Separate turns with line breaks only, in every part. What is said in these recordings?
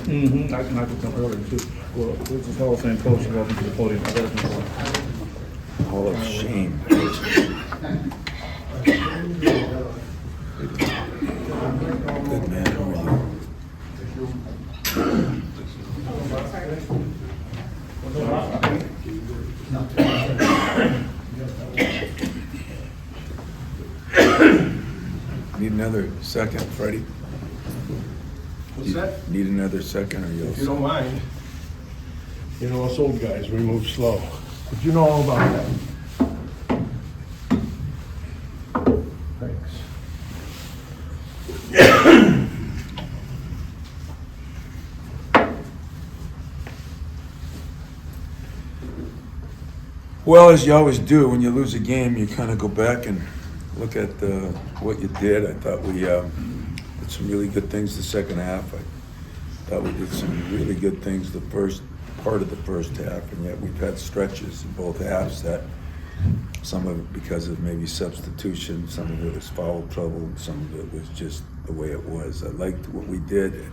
Mm-hmm. I could come earlier too. Well, this is Hall of Fame coach. Welcome to the podium.
Hall of Shame. Good man, how are you? Need another second, Freddie?
What's that?
Need another second, or
If you don't mind. You know, us old guys, we move slow. But you know all about that. Thanks.
Well, as you always do, when you lose a game, you kind of go back and look at what you did. I thought we did some really good things the second half. I thought we did some really good things the first part of the first half, and yet we've had stretches in both halves that some of it because of maybe substitution, some of it was foul trouble, and some of it was just the way it was. I liked what we did, and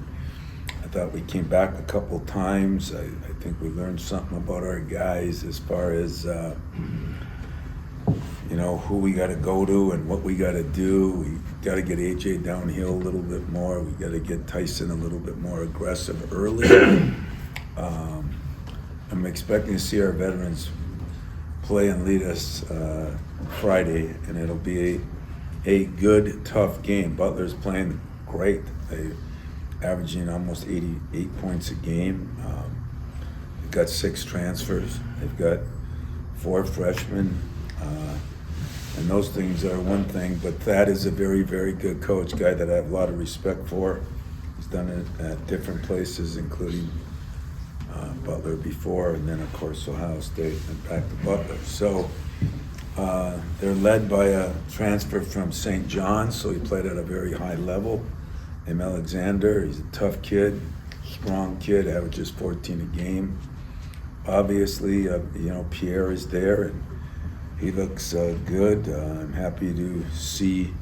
I thought we came back a couple times. I think we learned something about our guys as far as who we got to go to and what we got to do. We got to get AJ downhill a little bit more. We got to get Tyson a little bit more aggressive early. I'm expecting to see our veterans play and lead us Friday, and it'll be a good, tough game. Butler's playing great. They're averaging almost 88 points a game. They've got 6 transfers. They've got 4 freshmen. And those things are one thing, but Thad is a very, very good coach, guy that I have a lot of respect for. He's done it at different places, including Butler before, and then of course Ohio State, and back to Butler. So they're led by a transfer from St. John's, so he played at a very high level. named Alexander. He's a tough kid, strong kid, averages 14 a game. Obviously, Pierre is there, and he looks good. I'm happy to see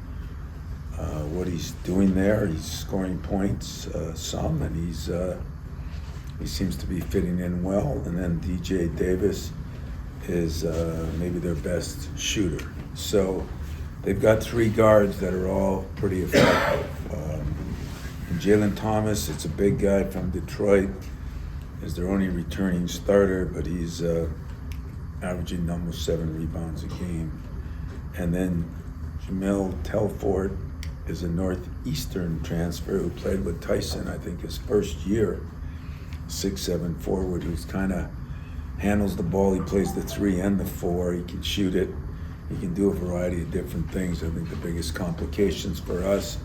what he's doing there. He's scoring points some, and he seems to be fitting in well. And then DJ Davis is maybe their best shooter. So they've got 3 guards that are all pretty effective. And Jalen Thomas, it's a big guy from Detroit, is their only returning starter, but he's averaging almost 7 rebounds a game. And then Jamel Telfort is a Northeastern transfer who played with Tyson, I think, his first year. 6'7" forward who's kind of handles the ball. He plays the 3 and the 4. He can shoot it. He can do a variety of different things. I think the biggest complications for us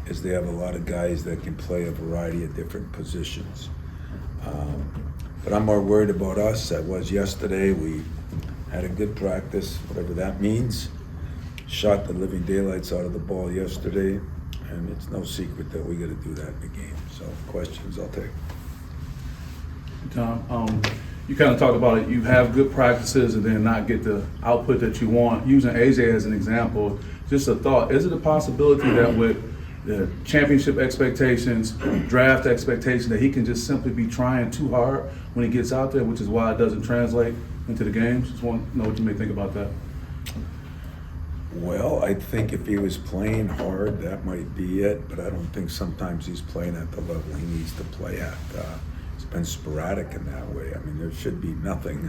is they have a lot of guys that can play a variety of different positions. But I'm more worried about us. I was yesterday. We had a good practice, whatever that means. Shot the living daylights out of the ball yesterday, and it's no secret that we got to do that in the game. So questions I'll take.
Tom, you kind of talked about it. You have good practices and then not get the output that you want. Using AJ as an example, just a thought, is it a possibility that with the championship expectations, draft expectations, that he can just simply be trying too hard when he gets out there, which is why it doesn't translate into the games? Just want to know what you may think about that.
Well, I think if he was playing hard, that might be it, but I don't think sometimes he's playing at the level he needs to play at. It's been sporadic in that way. I mean, there should be nothing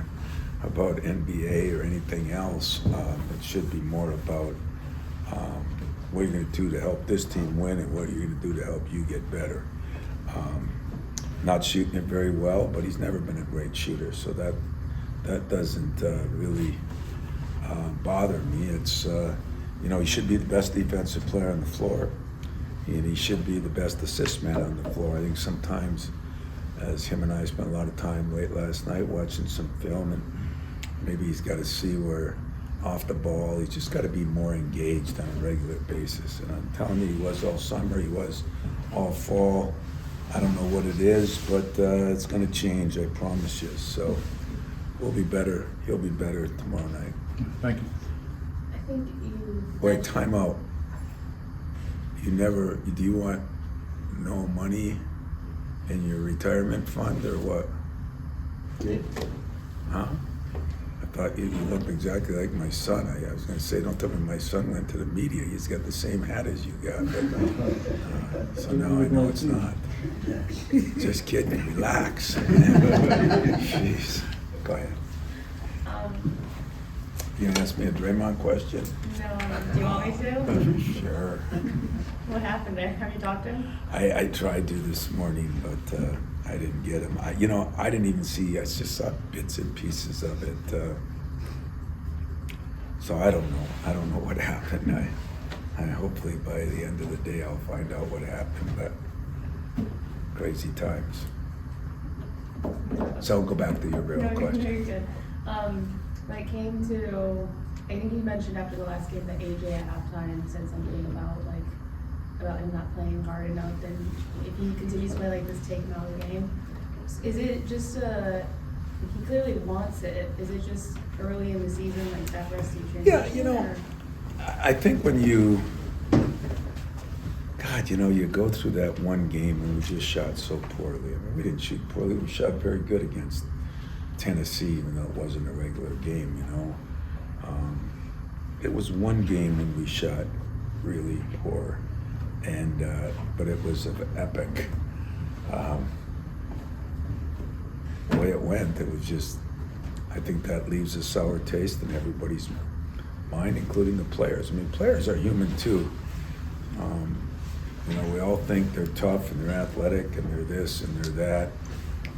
about NBA or anything else. It should be more about what you're going to do to help this team win and what you're going to do to help you get better. Not shooting it very well, but he's never been a great shooter, so that doesn't really bother me. It's he should be the best defensive player on the floor, and he should be the best assist man on the floor. I think sometimes, as him and I spent a lot of time late last night watching some film, and maybe he's got to see where off the ball he's just got to be more engaged on a regular basis. And I'm telling you, he was all summer, he was all fall. I don't know what it is, but it's going to change, I promise you. So we'll be better. He'll be better tomorrow night.
Thank you.
I think you...
Wait, time out. Do you want no money in your retirement fund or what? Huh? I thought you looked exactly like my son. I was going to say, don't tell me my son went to the media. He's got the same hat as you got. But, so now I know it's not. Just kidding. Relax. Jeez. Go ahead. You gonna ask me a Draymond question?
No, do you want me to?
Sure.
What happened there? Have you talked to him?
I tried to this morning, but I didn't get him. I didn't even see. I just saw bits and pieces of it. So I don't know. I don't know what happened. I hopefully by the end of the day I'll find out what happened. But crazy times. So go back to your real question.
No, you're good. When it came to, I think you mentioned after the last game that AJ at halftime said something about him not playing hard enough, and if he continues to play like this, take him out of the game. Is it just he clearly wants it? Is it just early in the season, like that rusty transition?
Yeah, I think when you go through that one game and we just shot so poorly. I mean, we didn't shoot poorly. We shot very good against Tennessee, even though it wasn't a regular game, It was one game when we shot really poor, and but it was of epic. The way it went, it was just, I think that leaves a sour taste in everybody's mind, including the players. I mean, players are human too. We all think they're tough and they're athletic and they're this and they're that.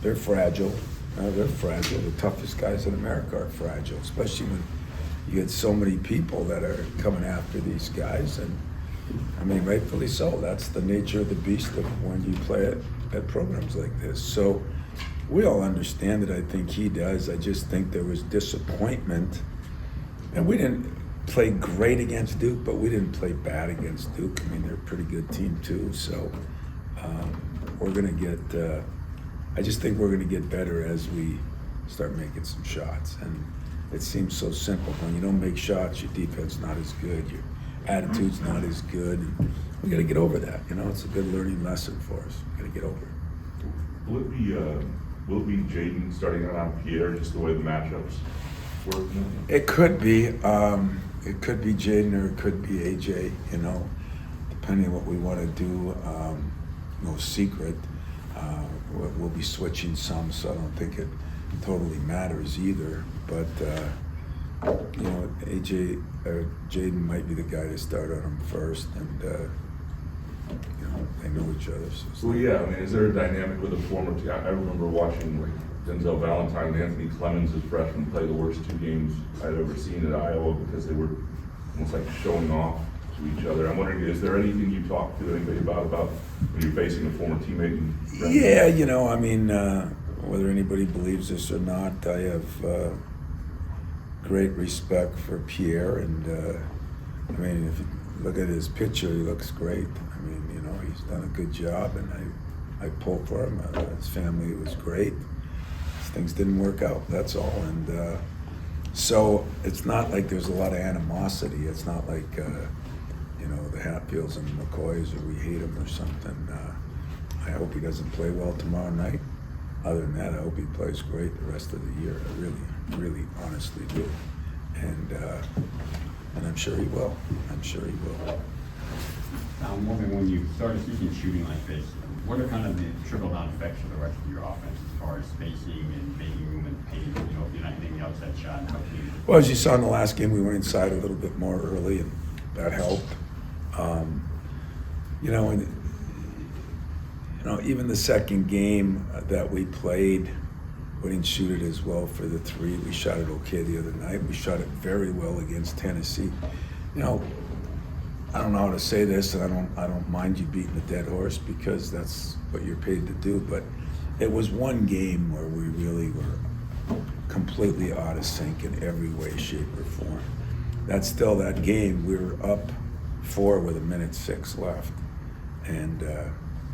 They're fragile. They're fragile. The toughest guys in America are fragile, especially when you get so many people that are coming after these guys. And I mean, rightfully so. That's the nature of the beast of when you play at programs like this. So we all understand it. I think he does. I just think there was disappointment. And we didn't play great against Duke, but we didn't play bad against Duke. I mean, they're a pretty good team too. So we're going to get, I just think we're going to get better as we start making some shots. And it seems so simple. When you don't make shots, your defense not as good, your attitude's not as good. And we got to get over that. It's a good learning lesson for us. We got to get over it.
Will it be Jaden starting on Pierre, just the way the matchups work?
It could be. It could be Jaden or it could be AJ, depending on what we want to do. No secret. We'll be switching some, so I don't think it totally matters either. But, AJ or Jaden might be the guy to start on him first, and, they know each other. So
Well, yeah, I mean, is there a dynamic with a former team? I remember watching Denzel Valentine and Anthony Clemens as freshmen play the worst two games I'd ever seen at Iowa because they were almost like showing off to each other. I'm wondering, is there anything you talk to anybody about when you're facing a former teammate?
Yeah, whether anybody believes this or not, I have great respect for Pierre, and if you look at his picture, he looks great. He's done a good job, and I pull for him. His family was great. Things didn't work out, that's all. And so it's not like there's a lot of animosity. It's not like, the Hatfields and the McCoys or we hate him or something. I hope he doesn't play well tomorrow night. Other than that, I hope he plays great the rest of the year. I really, really honestly do. And I'm sure he will.
I'm wondering, when you start a season shooting like this, what are kind of the trickle-down effects for the rest of your offense as far as spacing and making room and pace? If you're not hitting the outside shot, how can you?
Well, as you saw in the last game, we went inside a little bit more early, and that helped. Even the second game that we played, we didn't shoot it as well for the three. We shot it okay the other night. We shot it very well against Tennessee. I don't know how to say this, and I don't mind you beating a dead horse because that's what you're paid to do, but it was one game where we really were completely out of sync in every way, shape, or form. That's still that game. We were up 4 with 1:06 left, and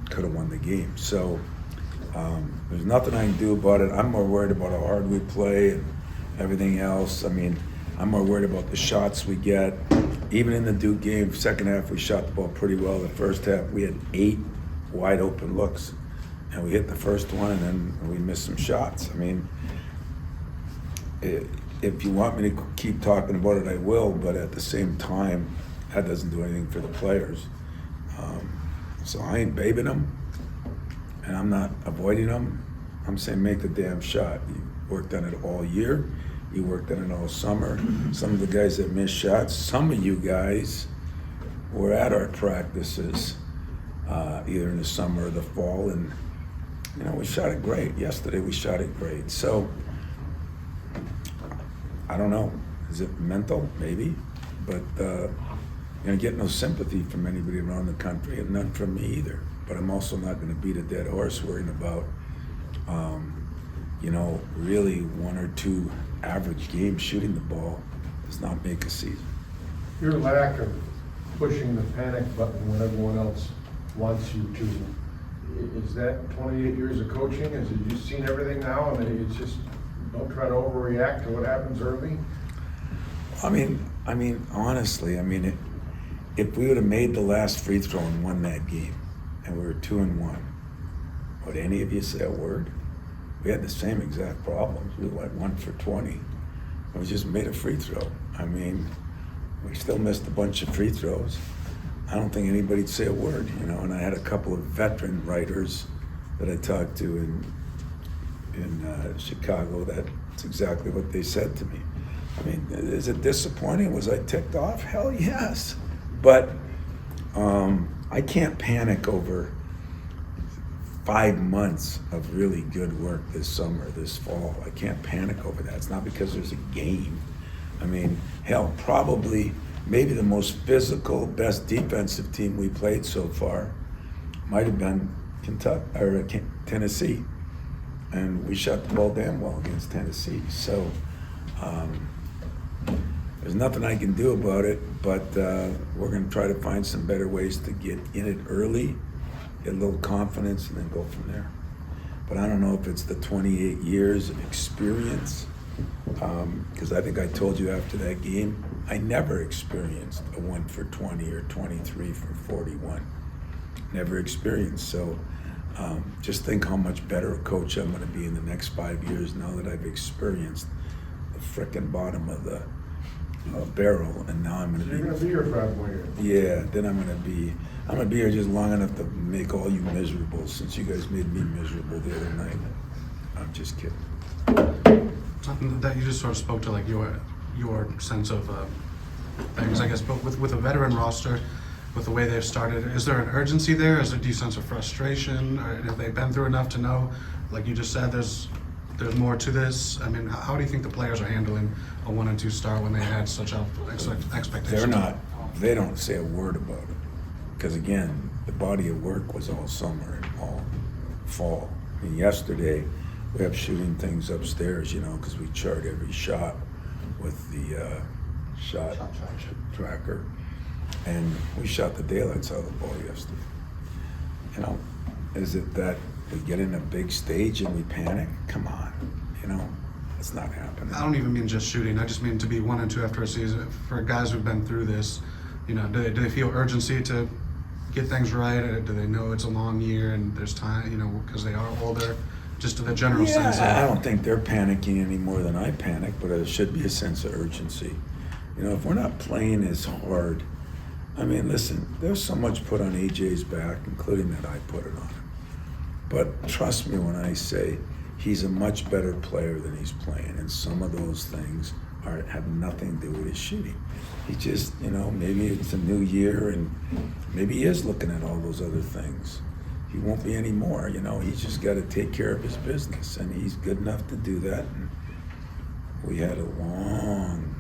could have won the game. So there's nothing I can do about it. I'm more worried about how hard we play and everything else. I'm more worried about the shots we get. Even in the Duke game, second half, we shot the ball pretty well. The first half, we had 8 wide open looks. and we hit the first one, and then we missed some shots. I mean, if you want me to keep talking about it, I will, but at the same time, that doesn't do anything for the players. So I ain't babying them, and I'm not avoiding them. I'm saying make the damn shot. You worked on it all year. You worked on it all summer. Some of the guys that missed shots, some of you guys were at our practices, either in the summer or the fall, and you know, we shot it great. Yesterday we shot it great. So I don't know. Is it mental? Maybe. But you're gonna get no sympathy from anybody around the country, and none from me either. But I'm also not gonna beat a dead horse worrying about, you know, really one or two average games shooting the ball does not make a season.
Your lack of pushing the panic button when everyone else wants you to, is that 28 years of coaching? Is it you've seen everything now and it's just don't try to overreact to what happens early?
I mean, honestly, if we would have made the last free throw and won that game, and we were 2-1, would any of you say a word? We had the same exact problems. We went 1 for 20. We just made a free throw. I mean, we still missed a bunch of free throws. I don't think anybody'd say a word, you know. And I had a couple of veteran writers that I talked to in Chicago. That's exactly what they said to me. I mean, is it disappointing? Was I ticked off? Hell yes. But I can't panic over 5 months of really good work this summer, this fall. I can't panic over that. It's not because there's a game. I mean, hell, probably maybe the most physical, best defensive team we played so far might have been Kentucky or Tennessee, and we shot the ball damn well against Tennessee. So there's nothing I can do about it, but we're going to try to find some better ways to get in it early, get a little confidence, and then go from there. But I don't know if it's the 28 years of experience, because I think I told you after that game, I never experienced a 1 for 20 or 23 for 41. Never experienced. So just think how much better a coach I'm going to be in the next 5 years now that I've experienced the frickin' bottom of the barrel, and now I'm going to be.
You're going to be here for 5 more years.
Yeah, then I'm going to be here just long enough to make all you miserable, since you guys made me miserable the other night. I'm just kidding.
Something that you just sort of spoke to, like your sense of things, I guess, but with a veteran roster, with the way they've started, is there an urgency there? Is there, do you sense of frustration? Or have they been through enough to know, like you just said, there's more to this? I mean, how do you think the players are handling a 1 and 2 start when they had such expectations?
They don't say a word about it. Because again, the body of work was all summer and all fall. I mean, yesterday, we have shooting things upstairs, you know, because we chart every shot with the shot tracker. And we shot the daylights out of the ball yesterday. You know, is it that we get in a big stage and we panic? Come on, you know, it's not happening.
I don't even mean just shooting. I just mean to be 1 and 2 after a season. For guys who've been through this, you know, do they feel urgency to get things right? Or do they know it's a long year and there's time, you know, because they are older? Just the general sense of...
I don't think they're panicking any more than I panic, but there should be a sense of urgency. You know, if we're not playing as hard, I mean, listen, there's so much put on AJ's back, including that I put it on him. But trust me when I say he's a much better player than he's playing, and some of those things have nothing to do with his shooting. He just, you know, maybe it's a new year and maybe he is looking at all those other things. He won't be anymore, you know, he's just got to take care of his business, and he's good enough to do that. And we had a long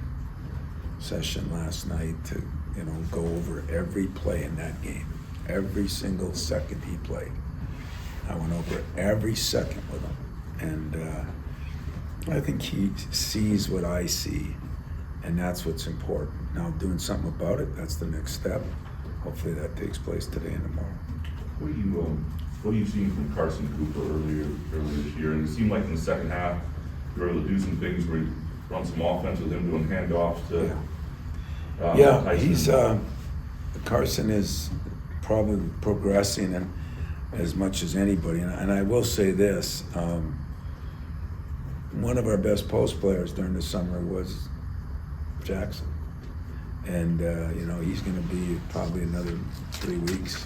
session last night to, you know, go over every play in that game, every single second he played. I went over every second with him, and I think he sees what I see, and that's what's important. Now, doing something about it, that's the next step. Hopefully that takes place today and tomorrow.
What are you seeing from Carson Cooper earlier this year? And it seemed like in the second half, you were able to do some things where you run some offense with him doing handoffs to.
He's Carson is probably progressing, and as much as anybody. And I will say this, one of our best post players during the summer was Jackson. And, you know, he's going to be probably another 3 weeks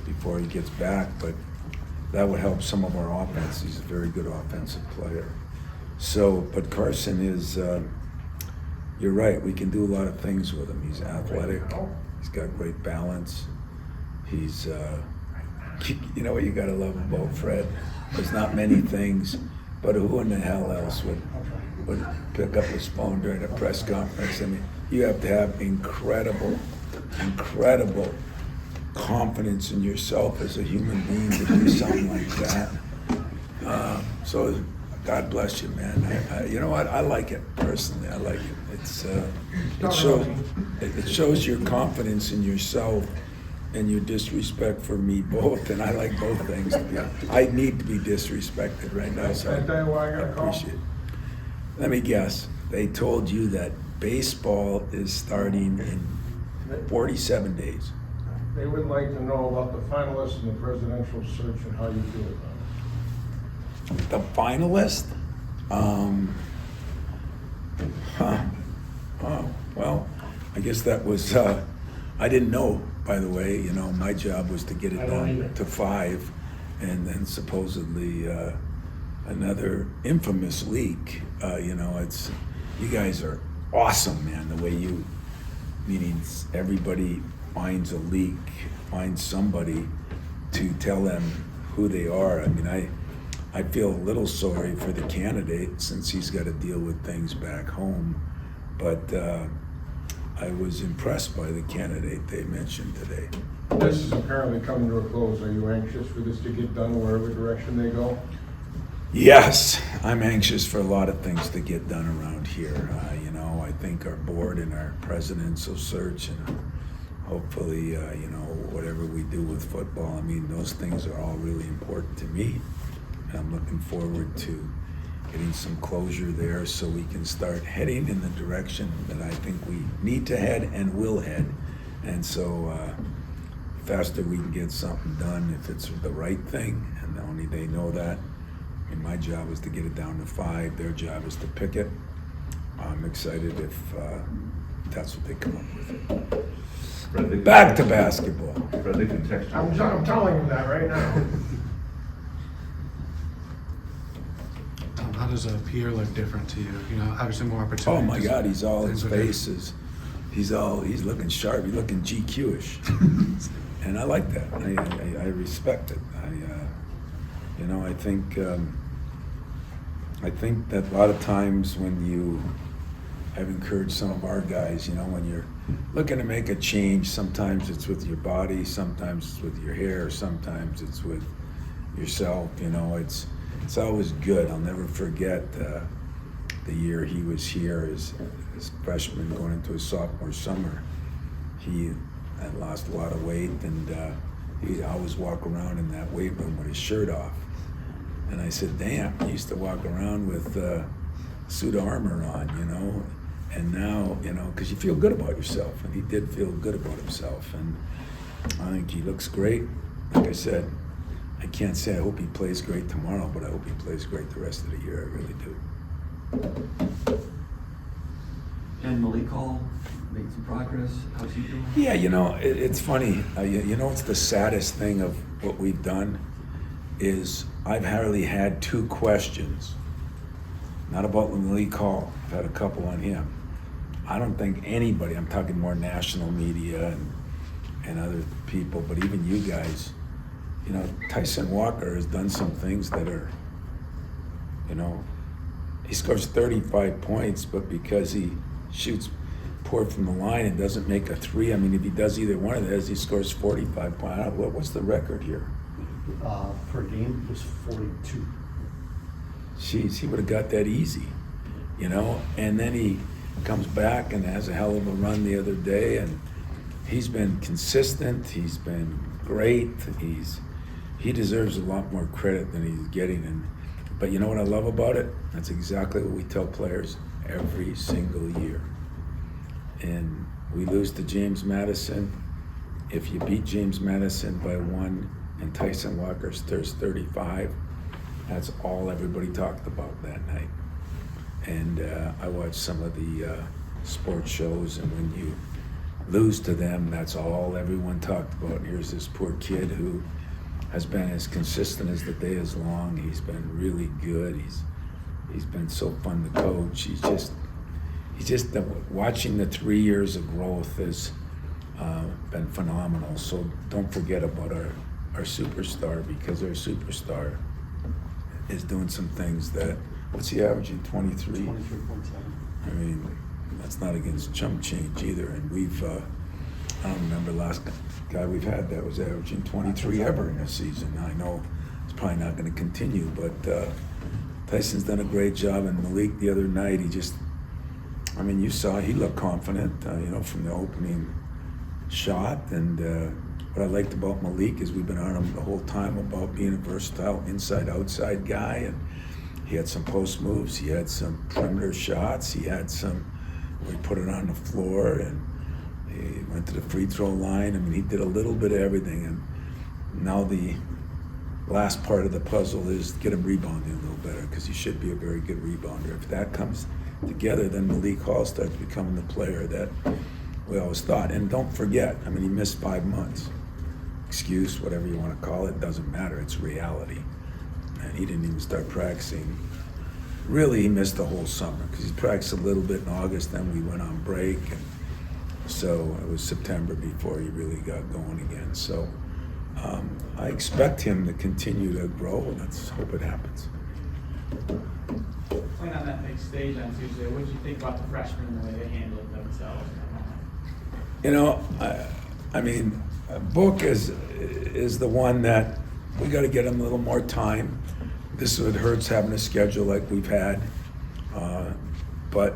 before he gets back, but that would help some of our offense. He's a very good offensive player. So, but Carson is, you're right, we can do a lot of things with him. He's athletic, he's got great balance. He's, you know what you gotta love about Fred? There's not many things, but who in the hell else would pick up his phone during a press conference? I mean, you have to have incredible confidence in yourself as a human being to do something like that. So God bless you, man. You know what? I like it personally. I like it. It shows your confidence in yourself and your disrespect for me both, and I like both things. I need to be disrespected right now, so
Can I tell you why I got a call?
appreciate it. Let me guess. They told you that baseball is starting in 47 days.
They would like to know about the finalists in the presidential search and how you feel about it.
The finalist? Oh, well, I guess that was, I didn't know, by the way. You know, my job was to get it down to 5, and then supposedly another infamous leak. You know, you guys are awesome, man, the way meaning everybody finds a leak, finds somebody to tell them who they are. I mean, I feel a little sorry for the candidate since he's got to deal with things back home, but I was impressed by the candidate they mentioned today.
This is apparently coming to a close. Are you anxious for this to get done wherever direction they go?
Yes, I'm anxious for a lot of things to get done around here. You know, I think our board and our presidential search and hopefully, you know, whatever we do with football, I mean, those things are all really important to me. And I'm looking forward to getting some closure there so we can start heading in the direction that I think we need to head and will head. And so, faster we can get something done if it's the right thing, and only they know that. And my job is to get it down to 5. Their job is to pick it. I'm excited if that's what they come up with.
Fred,
Back to basketball.
Fred, they can text you.
I'm telling you that right now.
How does a peer look different to you? You know, obviously more
Oh
opportunities.
my God, he's all, his
Things are
face is, he's looking sharp, he's looking GQ-ish. And I like that, I respect it. You know, I think that a lot of times when I've encouraged some of our guys, you know, when you're looking to make a change, sometimes it's with your body, sometimes it's with your hair, sometimes it's with yourself, you know, it's always good. I'll never forget the year he was here as freshman going into his sophomore summer. He had lost a lot of weight, and he'd always walk around in that weight room with his shirt off. And I said, damn, he used to walk around with a suit of armor on, you know. And now, you know, because you feel good about yourself, and he did feel good about himself. And I think he looks great. Like I said, I can't say I hope he plays great tomorrow, but I hope he plays great the rest of the year. I really do.
And Malik Hall made some progress. How's he doing?
Yeah, you know, it's funny. You know, it's the saddest thing of what we've done is I've hardly had 2 questions. Not about Malik Hall. I've had a couple on him. I don't think anybody, I'm talking more national media and other people, but even you guys, you know, Tyson Walker has done some things that are, you know, he scores 35 points, but because he shoots poor from the line and doesn't make a 3, I mean, if he does either one of those, he scores 45 points. What's the record here?
Per game was 42.
Jeez, he would have got that easy, you know? And then he comes back and has a hell of a run the other day, and he's been consistent, he's been great, he deserves a lot more credit than he's getting. But you know what I love about it? That's exactly what we tell players every single year. And we lose to James Madison. If you beat James Madison by 1, and Tyson Walker stirs 35. That's all everybody talked about that night. And I watched some of the sports shows, and when you lose to them, that's all everyone talked about. And here's this poor kid who has been as consistent as the day is long. He's been really good. He's been so fun to coach. He's just watching the 3 years of growth has been phenomenal. So don't forget about our superstar, because our superstar is doing some things that, what's he averaging, 23?
23.7.
I mean, that's not against chump change either. And we've, I don't remember the last guy we've had that was averaging 23 ever in a season. I know it's probably not going to continue, but Tyson's done a great job. And Malik the other night, you saw he looked confident, from the opening shot. And what I liked about Malik is we've been on him the whole time about being a versatile inside-outside guy. And he had some post moves, he had some perimeter shots, he had some where he put it on the floor, and he went to the free throw line. I mean, he did a little bit of everything. And now the last part of the puzzle is get him rebounding a little better, because he should be a very good rebounder. If that comes together, then Malik Hall starts becoming the player that we always thought. And don't forget, he missed 5 months. Excuse, whatever you want to call it, doesn't matter. It's reality. And he didn't even start practicing. Really, he missed the whole summer, because he practiced a little bit in August, then we went on break, and so it was September before he really got going again. So I expect him to continue to grow, and let's hope it happens.
Playing on that big stage on Tuesday, what did you think about the freshmen and the way they handled themselves?
Book is the one that we got to get him a little more time. This is what hurts, having a schedule like we've had. But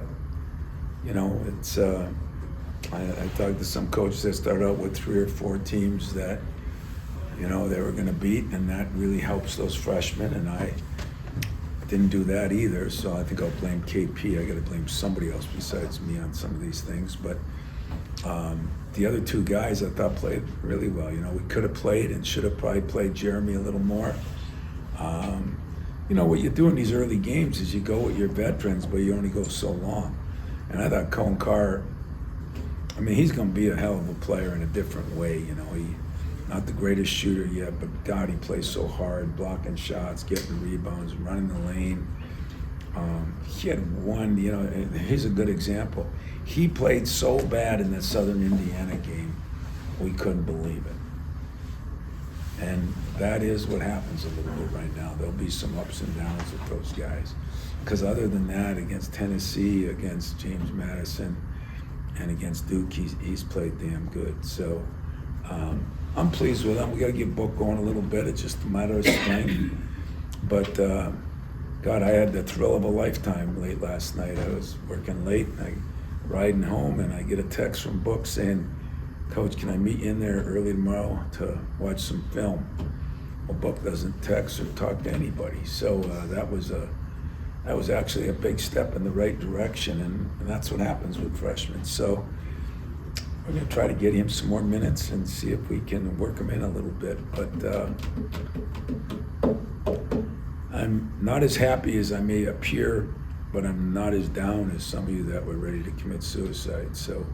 it's. I talked to some coaches that started out with 3 or 4 teams that they were going to beat, and that really helps those freshmen. And I didn't do that either, so I think I'll blame KP. I got to blame somebody else besides me on some of these things. But the other 2 guys I thought played really well. We could have played and should have probably played Jeremy a little more. What you do in these early games is you go with your veterans, but you only go so long. And I thought Cohen Carr, he's going to be a hell of a player in a different way. He not the greatest shooter yet, but God, he plays so hard, blocking shots, getting rebounds, running the lane. He had one, here's a good example. He played so bad in that Southern Indiana game, we couldn't believe it. And that is what happens a little bit right now. There'll be some ups and downs with those guys. Because other than that, against Tennessee, against James Madison, and against Duke, he's played damn good. So I'm pleased with him. We got to get Book going a little bit. It's just a matter of strength. But God, I had the thrill of a lifetime late last night. I was working late, and I riding home, and I get a text from Book saying, "Coach, can I meet you in there early tomorrow to watch some film?" Well, Book doesn't text or talk to anybody, so that was actually a big step in the right direction, and that's what happens with freshmen. So we're going to try to get him some more minutes and see if we can work him in a little bit. But I'm not as happy as I may appear, but I'm not as down as some of you that were ready to commit suicide. So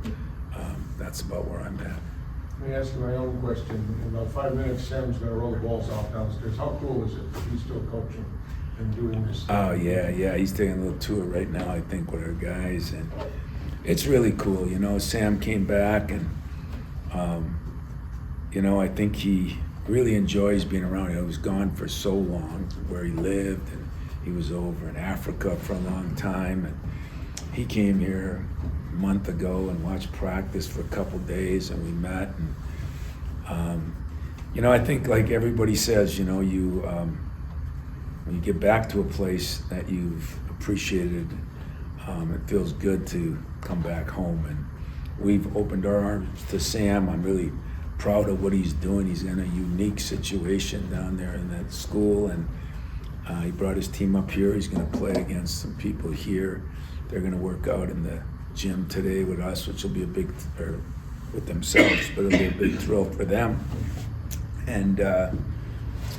that's about where I'm at.
Let me ask you my own question. In about 5 minutes, Sam's going to roll the balls out downstairs. How cool is it that he's still coaching and doing this?
Oh, yeah. He's taking a little tour right now, I think, with our guys. And it's really cool. Sam came back, and, I think he really enjoys being around. He was gone for so long where he lived, and he was over in Africa for a long time. And he came here a month ago and watched practice for a couple days, and we met. And, I think like everybody says, when you get back to a place that you've appreciated, it feels good to come back home. And we've opened our arms to Sam. I'm really proud of what he's doing. He's in a unique situation down there in that school, and he brought his team up here. He's going to play against some people here. They're going to work out in the gym today with us, which will be with themselves, but it'll be a big thrill for them. And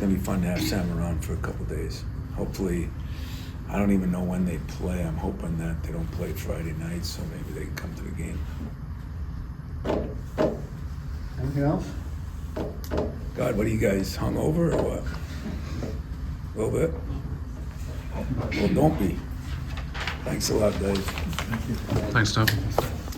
gonna be fun to have Sam around for a couple days. Hopefully, I don't even know when they play. I'm hoping that they don't play Friday night, so maybe they can come to the game.
Anything else?
God, what are you guys, hungover or what? A little bit? Well, don't be. Thanks a lot, guys.
Thanks, Tom.